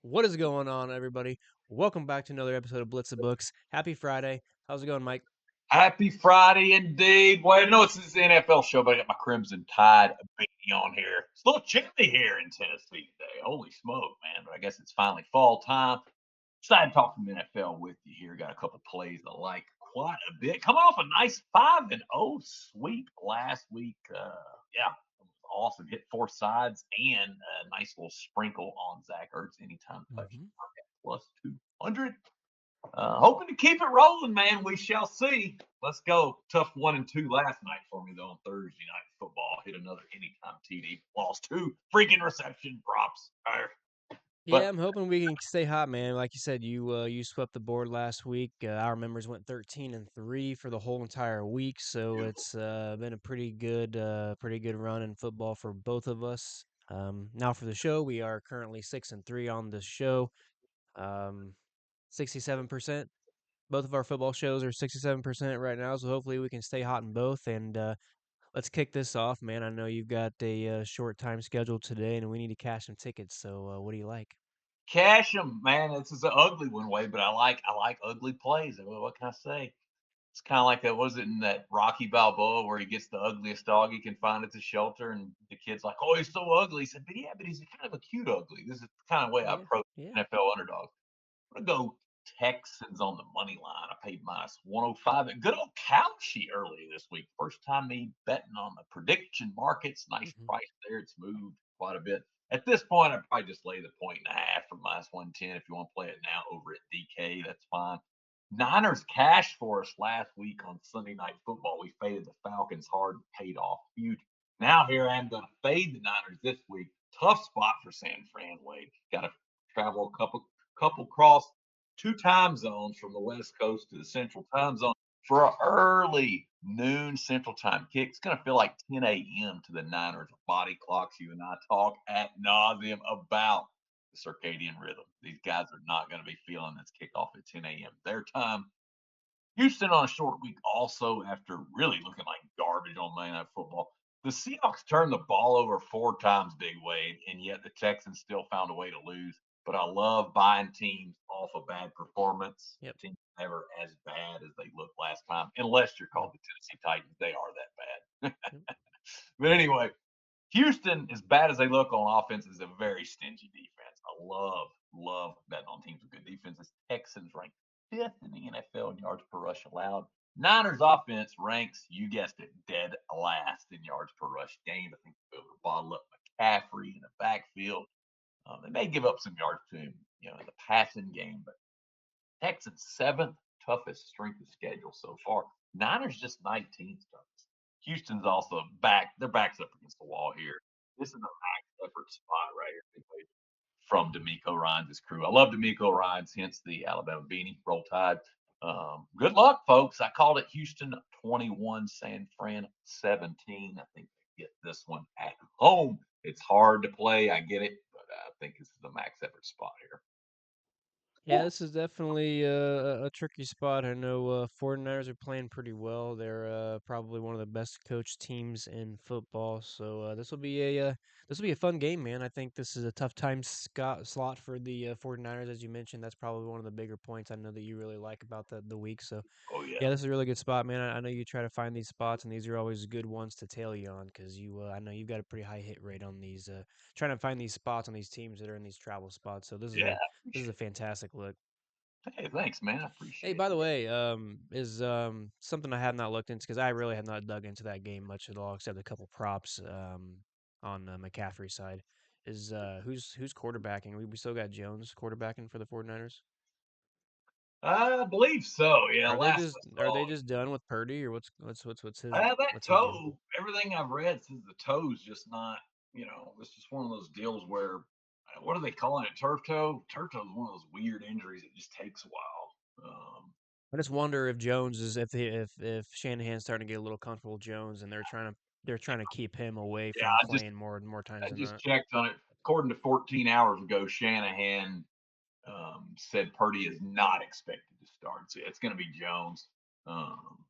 What is going on, everybody? Welcome back to another episode of Blitz of Books. Happy Friday. How's it going, Mike? Happy Friday indeed. Well, I know it's this NFL show, but I got my Crimson Tide beanie on here. It's a little chilly here in Tennessee today. Holy smoke, man. But I guess it's finally fall time. Decided to talk some NFL with you here. Got a couple plays I like quite a bit. Coming off a nice 5-0 sweep last week. Yeah, it was awesome. Hit four sides and a nice little sprinkle on Zach Ertz anytime touchdown hmm at plus 200. Hoping to keep it rolling, man. We shall see. Let's go. Tough 1-2 last night for me, though, on Thursday night football. Hit another anytime TD. Lost two freaking reception props. Yeah, But I'm hoping we can stay hot, man. Like you said, you swept the board last week. Our members went 13-3 for the whole entire week, so beautiful. it's been a pretty good run in football for both of us. Now for the show, we are currently 6-3 on the show. 67%. Both of our football shows are 67% right now, so hopefully we can stay hot in both. And let's kick this off, man. I know you've got a short time schedule today, and we need to cash some tickets. So, what do you like? Cash 'em, man. This is an ugly one way, but I like ugly plays. What can I say? It's kind of like that. Was it in that Rocky Balboa where he gets the ugliest dog he can find at the shelter, and the kid's like, "Oh, he's so ugly." He said, "But yeah, but he's kind of a cute ugly." This is the kind of way I Yeah, approach yeah. NFL underdogs. I'm gonna go Texans on the money line. I paid minus 105 at good old Cowshy earlier this week. First time me betting on the prediction markets. Nice hmm price there. It's moved quite a bit. At this point, I'd probably just lay the point and a half for minus 110. If you want to play it now over at DK, that's fine. Niners cash for us last week on Sunday Night Football. We faded the Falcons hard and paid off huge. Now here I am going to fade the Niners this week. Tough spot for San Fran, Wade. Got to travel a couple cross two time zones from the West Coast to the Central Time Zone for an early noon Central Time kick. It's going to feel like 10 a.m. to the Niners body clocks. You and I talk at nauseum about the circadian rhythm. These guys are not going to be feeling this kickoff at 10 a.m. their time. Houston on a short week also after really looking like garbage on Monday Night Football. The Seahawks turned the ball over four times, Big Wade, and yet the Texans still found a way to lose. But I love buying teams off a bad performance. Yep. Teams never as bad as they looked last time, unless you're Yep. called the Tennessee Titans. They are that bad. Yep. But anyway, Houston, as bad as they look on offense, is a very stingy defense. I love betting on teams with good defenses. Texans ranked fifth in the NFL in yards per rush allowed. Niners offense ranks, you guessed it, dead last in yards per rush gained. I think they'll be able to bottle up McCaffrey in the backfield. They may give up some yards to him, in the passing game, but Texans seventh toughest strength of schedule so far. Niners just 19th toughest. Houston's also back. Their back's up against the wall here. This is a max effort spot right here from D'Amico Ryans' crew. I love D'Amico Ryans, hence the Alabama beanie. Roll Tide. Good luck, folks. I called it Houston 21, San Fran 17. I think they get this one at home. It's hard to play. I get it, but I think this is the max effort spot here. Yeah, this is definitely a tricky spot. I know 49ers are playing pretty well. They're probably one of the best coached teams in football. So this will be a fun game, man. I think this is a tough time slot for the 49ers, as you mentioned. That's probably one of the bigger points I know that you really like about the week. So Oh yeah. yeah, this is a really good spot, man. I know you try to find these spots, and these are always good ones to tail you on because I know you've got a pretty high hit rate on these. Trying to find these spots on these teams that are in these travel spots. So Yeah, I this is a appreciate fantastic look. it. Hey, thanks, man. I Hey, appreciate by the it. way, is something I have not looked into because I really have not dug into that game much at all, except a couple props on McCaffrey's side. Is who's quarterbacking? We still got Jones quarterbacking for the 49ers. I believe so. Yeah, last I Are saw they just done with Purdy or that what's his deal? toe. Everything I've read says the toe's just not. It's just one of those deals where what are they calling it? Turf toe. Turf toe is one of those weird injuries. It just takes a while. I just wonder if Jones is if Shanahan's starting to get a little comfortable with Jones and they're trying to keep him away Yeah, from I just playing more times I than just not. checked on it. According to 14 hours ago, Shanahan said Purdy is not expected to start. So it's going to be Jones. Um,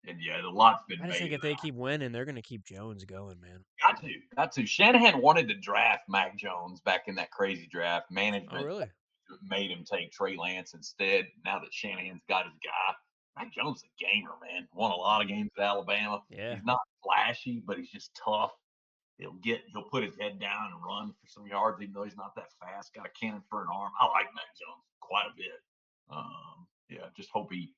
And yeah, the lot's been I just made think of if they that. keep winning, they're gonna keep Jones going, man. Got to. Shanahan wanted to draft Mac Jones back in that crazy draft. Oh, Management really? made him take Trey Lance instead. Now that Shanahan's got his guy, Mac Jones is a gamer, man. Won a lot of games at Alabama. Yeah. He's not flashy, but he's just tough. He'll put his head down and run for some yards, even though he's not that fast. Got a cannon for an arm. I like Mac Jones quite a bit. Yeah, just hope he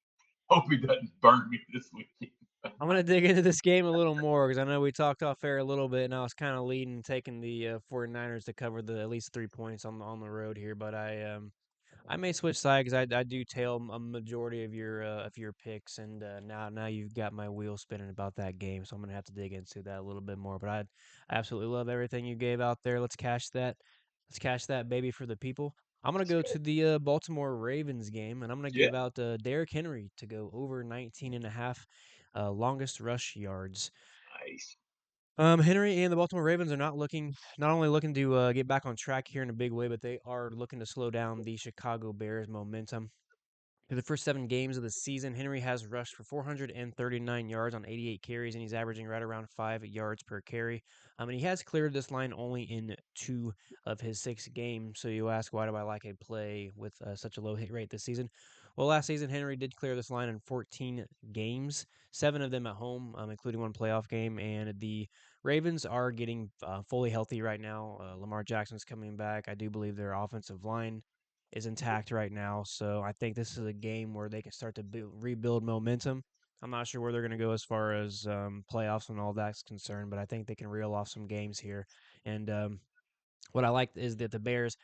doesn't burn me this weekend. I'm gonna dig into this game a little more because I know we talked off air a little bit, and I was kind of leading, taking the 49ers to cover the at least 3 points on the road here. But I may switch sides because I do tail a majority of your picks, and now you've got my wheel spinning about that game, so I'm gonna have to dig into that a little bit more. But I absolutely love everything you gave out there. Let's cash that. Let's cash that baby for the people. I'm gonna go to the Baltimore Ravens game, and I'm gonna Yeah, give out Derrick Henry to go over 19 and a half longest rush yards. nice. Henry and the Baltimore Ravens are not only looking to get back on track here in a big way, but they are looking to slow down the Chicago Bears momentum. Through the first 7 games of the season, Henry has rushed for 439 yards on 88 carries, and he's averaging right around 5 yards per carry. And he has cleared this line only in 2 of his 6 games. So you ask, why do I like a play with such a low hit rate this season? Well, last season, Henry did clear this line in 14 games, 7 of them at home, including one playoff game. And the Ravens are getting fully healthy right now. Lamar Jackson's coming back. I do believe their offensive line is intact right now. So I think this is a game where they can start to rebuild momentum. I'm not sure where they're going to go as far as playoffs and all that's concerned, but I think they can reel off some games here. And what I like is that the Bears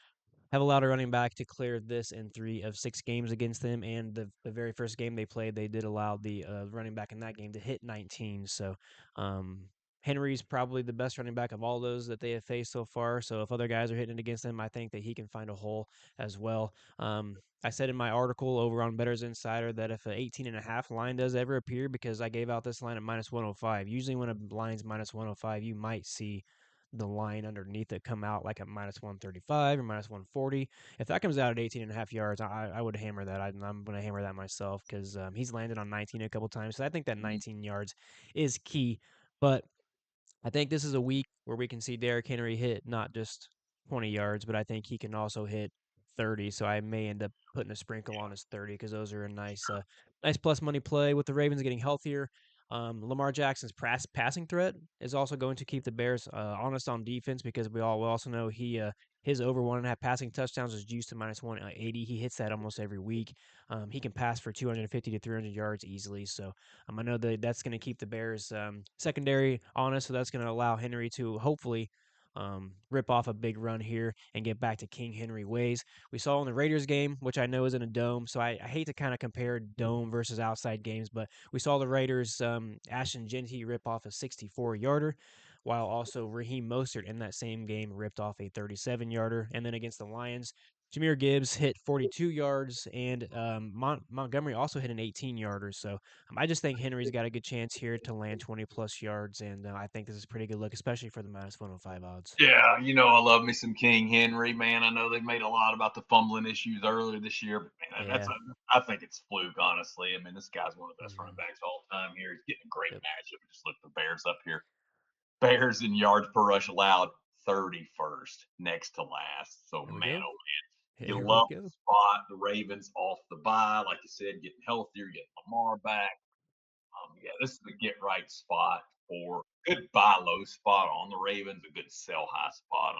have allowed a running back to clear this in 3 of 6 games against them. And the very first game they played, they did allow the running back in that game to hit 19. So um, Henry's probably the best running back of all those that they have faced so far. So if other guys are hitting it against him, I think that he can find a hole as well. I said in my article over on Better's Insider that if an 18.5 line does ever appear, because I gave out this line at minus 105, usually when a line's minus 105, you might see the line underneath it come out like at minus 135 or minus 140. If that comes out at 18 and a half yards, I would hammer that. I'm going to hammer that myself because he's landed on 19 a couple times. So I think that Mm, 19 yards is key. But I think this is a week where we can see Derrick Henry hit not just 20 yards, but I think he can also hit 30. So I may end up putting a sprinkle on his 30 because those are a nice plus money play with the Ravens getting healthier. Lamar Jackson's passing threat is also going to keep the Bears honest on defense because we also know his over 1.5 passing touchdowns is juiced to minus 180. He hits that almost every week. He can pass for 250 to 300 yards easily. So I know that that's going to keep the Bears secondary honest, so that's going to allow Henry to hopefully rip off a big run here and get back to King Henry ways. We saw in the Raiders game, which I know is in a dome, so I hate to kind of compare dome versus outside games, but we saw the Raiders Ashton Genty rip off a 64-yarder, while also Raheem Mostert in that same game ripped off a 37-yarder. And then against the Lions, Jahmyr Gibbs hit 42 yards, and Montgomery also hit an 18-yarder. So I just think Henry's got a good chance here to land 20-plus yards, and I think this is a pretty good look, especially for the minus 105 odds. Yeah, I love me some King Henry, man. I know they made a lot about the fumbling issues earlier this year, but man, Yeah. I think it's fluke, honestly. I mean, this guy's one of the best running Mhm. backs of all time here. He's getting a great Yep. matchup. Just look at the Bears up here. Bears in yards per rush allowed 31st, next to last. So There we man, go. oh, you Here we love the go. spot. The Ravens off the bye, like you said, getting healthier, getting Lamar back. Yeah, this is a get right spot for good buy low spot on the Ravens, a good sell high spot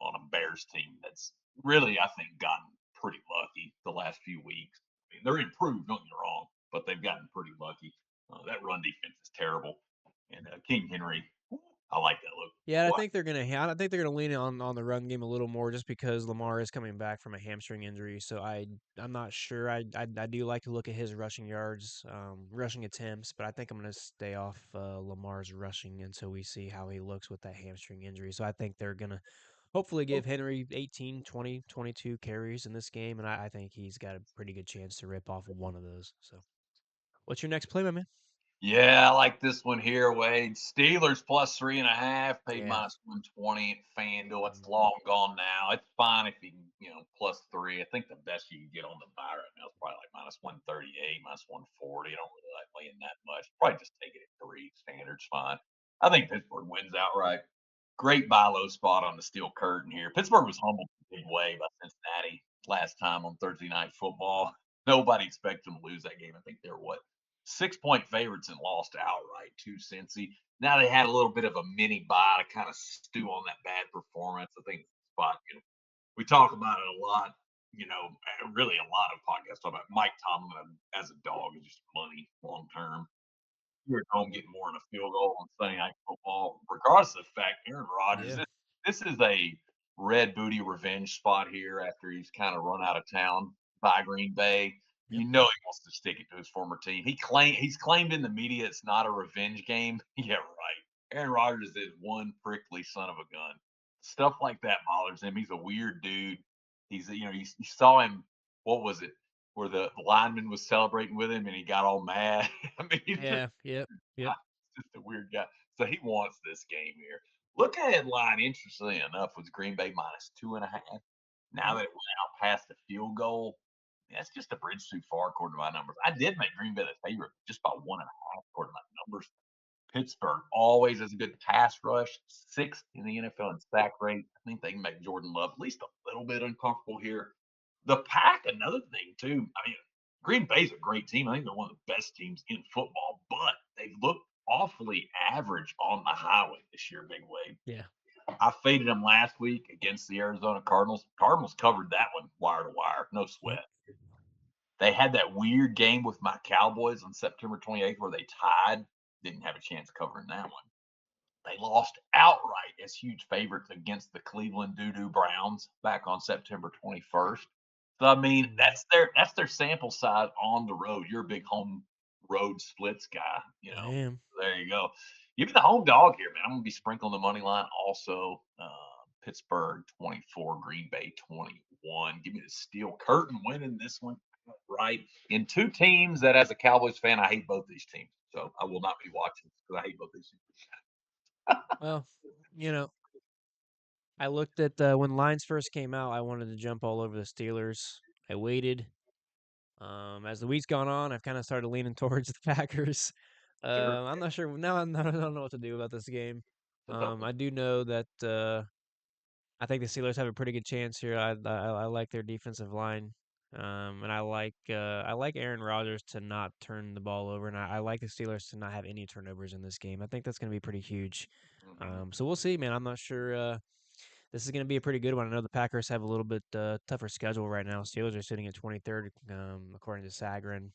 on a Bears team that's really, I think, gotten pretty lucky the last few weeks. I mean, they're improved, don't get me wrong, but they've gotten pretty lucky. That run defense is terrible, and King Henry, I like that look. Yeah, What? I think they're gonna lean on the run game a little more just because Lamar is coming back from a hamstring injury. So I'm not sure. I do like to look at his rushing yards, rushing attempts, but I think I'm gonna stay off Lamar's rushing until we see how he looks with that hamstring injury. So I think they're gonna hopefully give Henry 18, 20, 22 carries in this game, and I think he's got a pretty good chance to rip off one of those. So what's your next play, my man? Yeah, I like this one here, Wade. Steelers +3.5, paid Yeah. -120 at FanDuel. It's Mhm. long gone now. It's fine if you can +3. I think the best you can get on the buy right now is probably like -138, -140. I don't really like laying that much. Probably just take it at 3. Standard's fine. I think Pittsburgh wins outright. Great buy low spot on the steel curtain here. Pittsburgh was humbled a big way by Cincinnati last time on Thursday Night Football. Nobody expected them to lose that game. I think they're what 6-point favorites and lost outright to Cincy. Now they had a little bit of a mini bye to kind of stew on that bad performance. I think spot, we talk about it a lot. Really a lot of podcasts talk about Mike Tomlin as a dog is just money long term. You're at home getting more than a field goal on Sunday Night Football, regardless of the fact Aaron Rodgers. Yeah. This is a red booty revenge spot here after he's kind of run out of town by Green Bay. Yep. You know he wants to stick it to his former team. He's claimed in the media it's not a revenge game. Yeah, right. Aaron Rodgers is one prickly son of a gun. Stuff like that bothers him. He's a weird dude. You saw him. What was it? Where the lineman was celebrating with him and he got all mad. I mean, Yeah. Yep. Yep. just a weird guy. So he wants this game here. Look ahead line, interestingly enough, was Green Bay -2.5. Now Mhm. that it went out past the field goal, that's just a bridge too far according to my numbers. I did make Green Bay the favorite just by 1.5 according to my numbers. Pittsburgh always has a good pass rush, sixth in the NFL in sack rate. I think they can make Jordan Love at least a little bit uncomfortable here. The Pack, another thing too. I mean, Green Bay's a great team. I think they're one of the best teams in football, but they've looked awfully average on the highway this year, Big Wade. Yeah. I faded them last week against the Arizona Cardinals. Cardinals covered that one wire to wire, no Yep. sweat. They had that weird game with my Cowboys on September 28th where they tied. Didn't have a chance covering that one. They lost outright as huge favorites against the Cleveland Doo-Doo Browns back on September 21st. So I mean, Mhm. that's their sample size on the road. You're a big home road splits guy, I am. There you go. Give me the home dog here, man. I'm gonna be sprinkling the money line. Also, Pittsburgh 24, Green Bay 21. Give me the steel curtain winning this one, right? In two teams that, as a Cowboys fan, I hate both these teams. So I will not be watching because I hate both these teams. Well, you know, I looked at when lines first came out. I wanted to jump all over the Steelers. I waited. As the week's gone on, I've kind of started leaning towards the Packers. Sure. I'm not sure now. I don't know what to do about this game. It's a tough one. I do know that I think the Steelers have a pretty good chance here. I like their defensive line, and I like Aaron Rodgers to not turn the ball over, and I like the Steelers to not have any turnovers in this game. I think that's going to be pretty huge. Mhm. So we'll see, man. I'm not sure. This is going to be a pretty good one. I know the Packers have a little bit tougher schedule right now. Steelers are sitting at 23rd, according to Sagarin.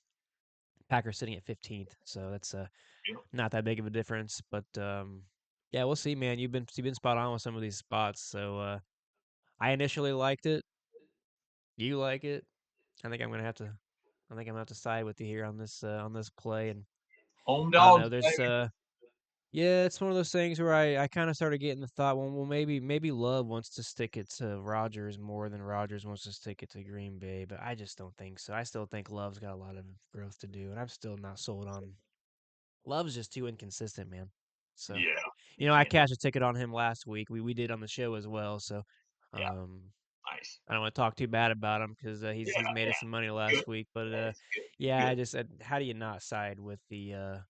Packers sitting at 15th, so that's Yep. not that big of a difference. But yeah, we'll see, man. You've been spot on with some of these spots. So I initially liked it. You like it. I think I'm gonna have to. I think I'm gonna have to side with you here on this play. And Home I don't dogs, know. There's baby. yeah, it's one of those things where I kind of started getting the thought, well, maybe Love wants to stick it to Rodgers more than Rodgers wants to stick it to Green Bay, but I just don't think so. I still think Love's got a lot of growth to do, and I'm still not sold on Love's just too inconsistent, man. So, Yeah. You I can't. cashed a ticket on him last week. We did on the show as well. So, Yeah. um, Nice. I don't want to talk too bad about him because Yeah. he's made Yeah. us some money Good. last week. But Yeah, he's good. He's yeah, good. I just how do you not side with the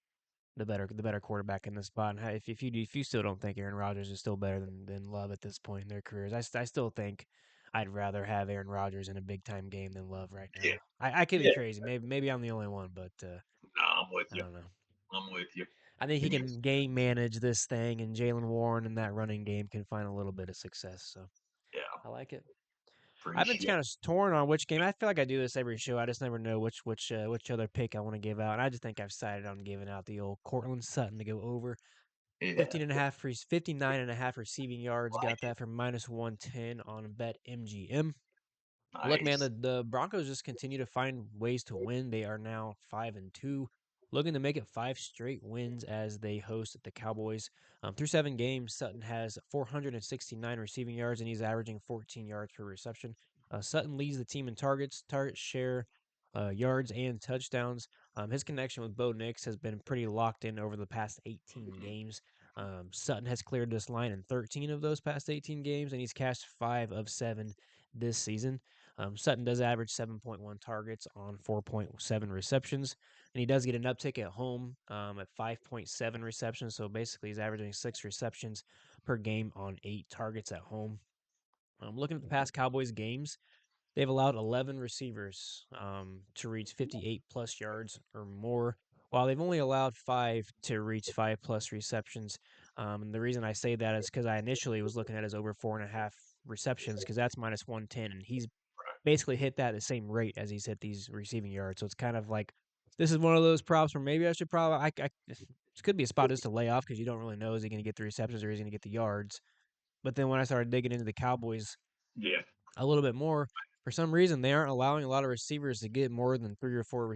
better quarterback in this spot? And if you still don't think Aaron Rodgers is still better than Love at this point in their careers, I still think I'd rather have Aaron Rodgers in a big time game than Love right Yeah. now. I could be Yeah. crazy. Maybe I'm the only one, but No, I'm with I you. don't know. I'm with you. I think he Give me can game manage this thing, and Jalen Warren and that running game can find a little bit of success. So yeah. I like it. I've been Appreciate kind of torn on which game. I feel like I do this every show. I just never know which other pick I want to give out. And I just think I've decided on giving out the old Cortland Sutton to go over it. Yeah. 15 and a half, 59 and a half receiving yards. Like Got it. that for -110 on Bet MGM. Look, man, Nice. the Broncos just continue to find ways to win. They are now 5-2, looking to make it 5 straight wins as they host the Cowboys. Through 7 games, Sutton has 469 receiving yards, and he's averaging 14 yards per reception. Sutton leads the team in targets, target share, yards, and touchdowns. His connection with Bo Nix has been pretty locked in over the past 18 Mhm. games. Sutton has cleared this line in 13 of those past 18 games, and he's cashed 5 of 7 this season. Sutton does average 7.1 targets on 4.7 receptions, and he does get an uptick at home at 5.7 receptions. So basically, he's averaging 6 receptions per game on 8 targets at home. Looking at the past Cowboys games, they've allowed 11 receivers to reach 58 plus yards or more, while they've only allowed 5 to reach 5 plus receptions. And the reason I say that is because I initially was looking at his over 4.5 receptions because that's minus 110, and he's basically hit that at the same rate as he's hit these receiving yards. So it's kind of like this is one of those props where maybe I should probably this could be a spot just to lay off because you don't really know is he going to get the receptions or is he going to get the yards. But then when I started digging into the Cowboys Yeah. a little bit more, for some reason they aren't allowing a lot of receivers to get more than 3 or 4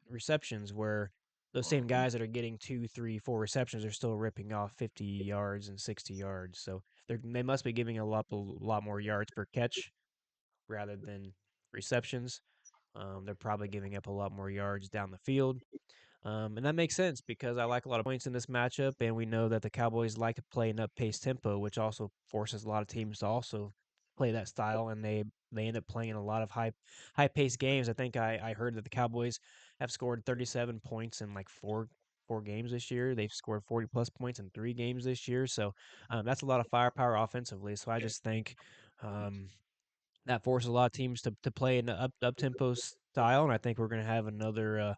receptions. Where those same Mhm. guys that are getting 2, 3, 4 receptions are still ripping off 50 yards and 60 yards. So they must be giving a lot more yards per catch rather than receptions. They're probably giving up a lot more yards down the field. And that makes sense because I like a lot of points in this matchup, and we know that the Cowboys like to play an up-paced tempo, which also forces a lot of teams to also play that style, and they end up playing a lot of high-paced games. I think I heard that the Cowboys have scored 37 points in like four games this year. They've scored 40 plus points in 3 games this year, so that's a lot of firepower offensively. So I Yeah. just think um, that forces a lot of teams to play in the up tempo style, and I think we're going to have another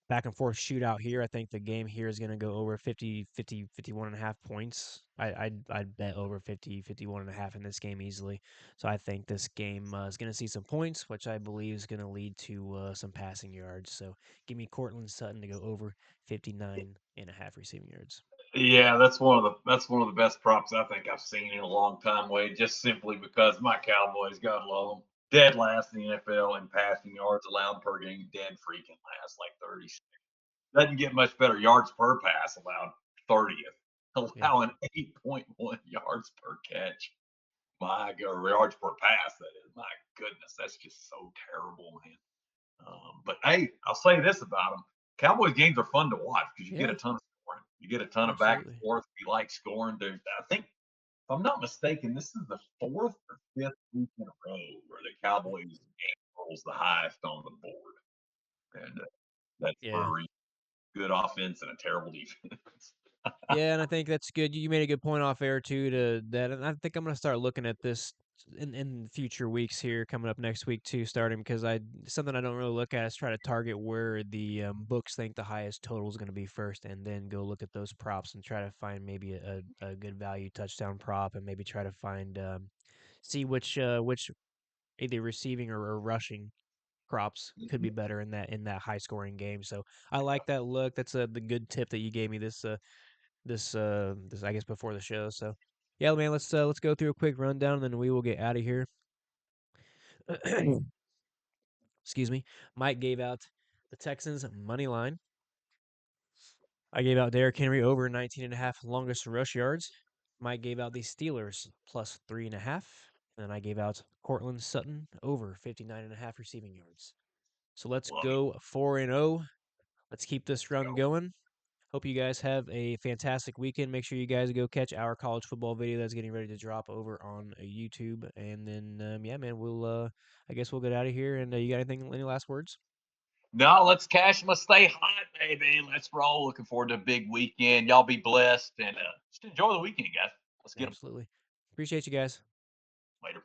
back and forth shootout here. I think the game here is going to go over 51.5 points. I'd bet over 51.5 in this game easily. So I think this game is going to see some points, which I believe is going to lead to some passing yards. So give me Cortland Sutton to go over 59.5 receiving yards. Yeah, that's one of the best props I think I've seen in a long time, Wade. Just simply because my Cowboys, God love them, dead last in the NFL in passing yards allowed per game, dead freaking last, like 30. Doesn't get much better. Yards per pass allowed 30th, Yeah. allowing 8.1 yards per catch. My God, yards per pass. That is, my goodness, that's just so terrible, man. But hey, I'll say this about them: Cowboys games are fun to watch because you get a Yeah, ton of scoring. You get a ton of back and absolutely. forth. If you like scoring, dude. I think, if I'm not mistaken, this is the fourth or fifth week in a row where the Cowboys game rolls the highest on the board, and that's for Yeah. a reason. Good offense and a terrible defense. Yeah, and I think that's good. You made a good point off air too to that, and I think I'm gonna start looking at this in future weeks here, coming up next week too, starting because I something I don't really look at is try to target where the books think the highest total is gonna be first, and then go look at those props and try to find maybe a good value touchdown prop, and maybe try to find see which either receiving or rushing props could be better in that high scoring game. So I like that look. That's the good tip that you gave me this I guess before the show. So yeah, man, let's go through a quick rundown and then we will get out of here. Excuse me. Mike gave out the Texans money line. I gave out Derrick Henry over 19.5 longest rush yards. Mike gave out the Steelers plus 3.5. And then I gave out Cortland Sutton over 59.5 receiving yards. So let's Love it. go 4-0. Let's keep this run going. Hope you guys have a fantastic weekend. Make sure you guys go catch our college football video that's getting ready to drop over on YouTube. And then, yeah, man, I guess we'll get out of here. And you got any last words? No, let's cash them. Let's stay hot, baby. Let's roll. Looking forward to a big weekend. Y'all be blessed and just enjoy the weekend, guys. Let's get them Absolutely. Appreciate you guys. later.